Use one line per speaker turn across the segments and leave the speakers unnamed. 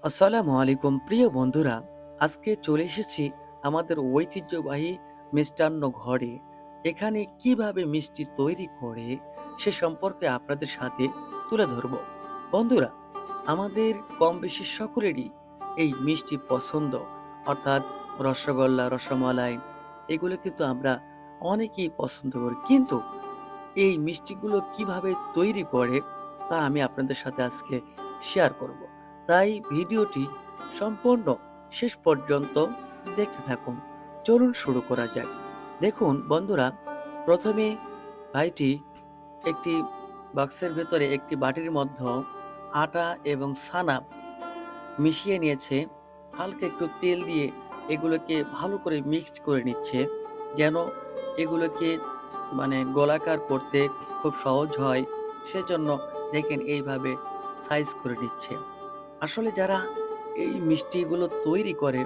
আসসালামু আলাইকুম প্রিয় বন্ধুরা। আজকে চলে এসেছি আমাদের ঐতিহ্যবাহী মিষ্টান্ন ঘরে। এখানে কিভাবে মিষ্টি তৈরি করে সে সম্পর্কে আপনাদের সাথে তুলে ধরব। বন্ধুরা, আমাদের কম বেশি সকলেরই এই মিষ্টি পছন্দ, অর্থাৎ রসগোল্লা, রসমালাই এগুলো কিন্তু আমরা অনেকেই পছন্দ করি। কিন্তু এই মিষ্টিগুলো কিভাবে তৈরি করে তা আমি আপনাদের সাথে আজকে শেয়ার করব। তাই ভিডিওটি সম্পূর্ণ শেষ পর্যন্ত দেখতে থাকুন। চলুন শুরু করা যাক। দেখুন বন্ধুরা, প্রথমে ভাইটি একটি বাক্সের ভেতরে একটি বাটির মধ্যে আটা এবং ছানা মিশিয়ে নিয়েছে। হালকা একটু তেল দিয়ে এগুলোকে ভালো করে মিক্সড করে নিচ্ছে, যেন এগুলোকে গোলাকার করতে খুব সহজ হয়। সেজন্য দেখেন এইভাবে সাইজ করে নিচ্ছে। আসলে যারা এই মিষ্টিগুলো তৈরি করে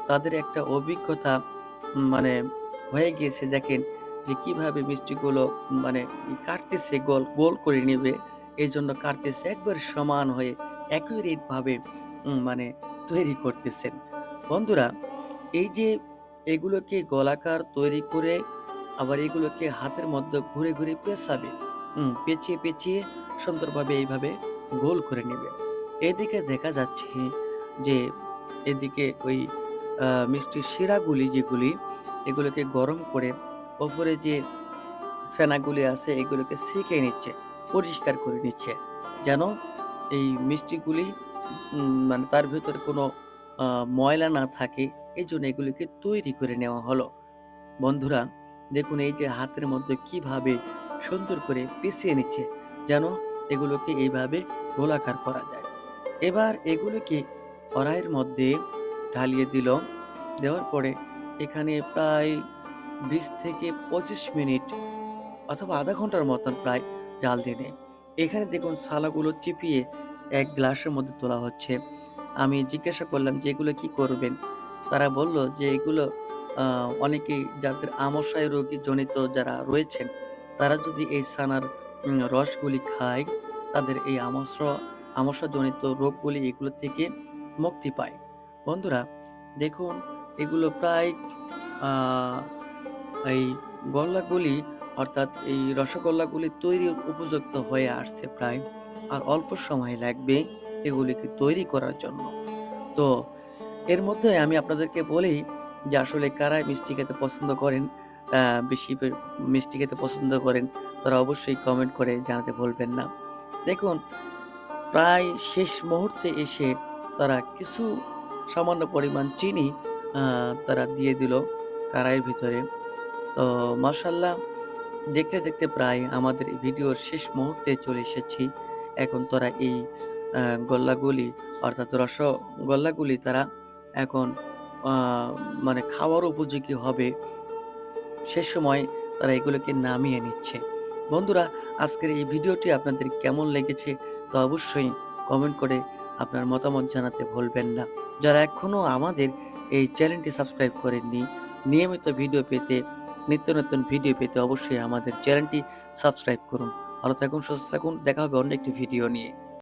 তাদের একটা অভিজ্ঞতা মানে হয়ে গিয়েছে। দেখেন যে কিভাবে মিষ্টিগুলো কাটতেছে, গোল গোল করে নেবে, এই জন্য কাটতেছে একবার সমান হয়ে অ্যাকুরেট ভাবে মানে তৈরি করতেছেন। বন্ধুরা, এই যে এগুলোকে গোলাকার তৈরি করে আবার এগুলোকে হাতের মধ্যে ঘুরে ঘুরে পেঁচাবে, পেঁচিয়ে পেঁচিয়ে সুন্দরভাবে এইভাবে গোল করে নেবে। এদিকে দেখা যাচ্ছে যে এদিকে ওই মিষ্টির শিরাগুলি যেগুলি, এগুলোকে গরম করে ওপরে যে ফেনাগুলি আছে এগুলোকে সেঁকে নিচ্ছে, পরিষ্কার করে নিচ্ছে। যেন এই মিষ্টিগুলি তার ভেতরে কোনো ময়লা না থাকে, এজন্য এগুলিকে তৈরি করে নেওয়া হলো। বন্ধুরা, দেখুন এই যে হাতের মধ্যে কিভাবে সুন্দর করে পিষিয়ে নিচ্ছে, যেন এগুলোকে এইভাবে গোলাকার করা যায়। এবার এগুলোকে কড়াইয়ের মধ্যে ঢালিয়ে দিল। দেওয়ার পরে এখানে প্রায় ২০ থেকে ২৫ মিনিট অথবা আধা ঘন্টার মতন প্রায় জাল দিয়ে দেয়। এখানে দেখুন ছানাগুলো চিপিয়ে এক গ্লাসের মধ্যে তোলা হচ্ছে। আমি জিজ্ঞাসা করলাম যে, "এগুলো কি করবেন?" তারা বলল যে, "এগুলো অনেকেই যাদের আমাশয় রোগী জনিত যারা রয়েছেন, তারা যদি এই ছানার রসগুলি খায়, তাদের এই আমাশয়জনিত রোগগুলি এগুলো থেকে মুক্তি পায়।" বন্ধুরা, দেখুন এগুলো প্রায় আ এই গোল্লাগুলি, অর্থাৎ এই রসগোল্লাগুলি তৈরির উপযুক্ত হয়ে আসছে প্রায়। আর অল্প সময় লাগবে এগুলিকে তৈরি করার জন্য। তো এর মধ্যে আমি আপনাদেরকে বলি যে আসলে কারা মিষ্টি খেতে পছন্দ করেন, আ বেশি মিষ্টি খেতে পছন্দ করেন, তারা অবশ্যই কমেন্ট করে জানাতে ভুলবেন না। দেখুন, প্রায় শেষ মুহূর্তে এসে তারা কিছু সামান্য পরিমাণ চিনি আ তারা দিয়ে দিল কড়াইয়ের ভিতরে। তো মাশাআল্লাহ, দেখতে, দেখতে প্রায় আমাদের এই ভিডিওর শেষ মুহূর্তে চলে এসেছি। এখন তারা এই আ গোল্লাগুলি, অর্থাৎ রসগোল্লাগুলি তারা এখন আ খাওয়ার উপযোগী হবে। শেষ সময় তারা এগুলোকে নামিয়ে নিচ্ছে। বন্ধুরা, আজকের এই ভিডিওটি আপনাদের কেমন লেগেছে তা অবশ্যই কমেন্ট করে আপনার মতামত জানাতে ভুলবেন না। যারা এখনো আমাদের এই চ্যানেলটি সাবস্ক্রাইব করেননি, নিয়মিত ভিডিও পেতে, নিত্য নতুন ভিডিও পেতে অবশ্যই আমাদের চ্যানেলটি সাবস্ক্রাইব করুন। ভালো থাকুন, সুস্থ থাকুন। দেখা হবে অন্য একটি ভিডিও নিয়ে।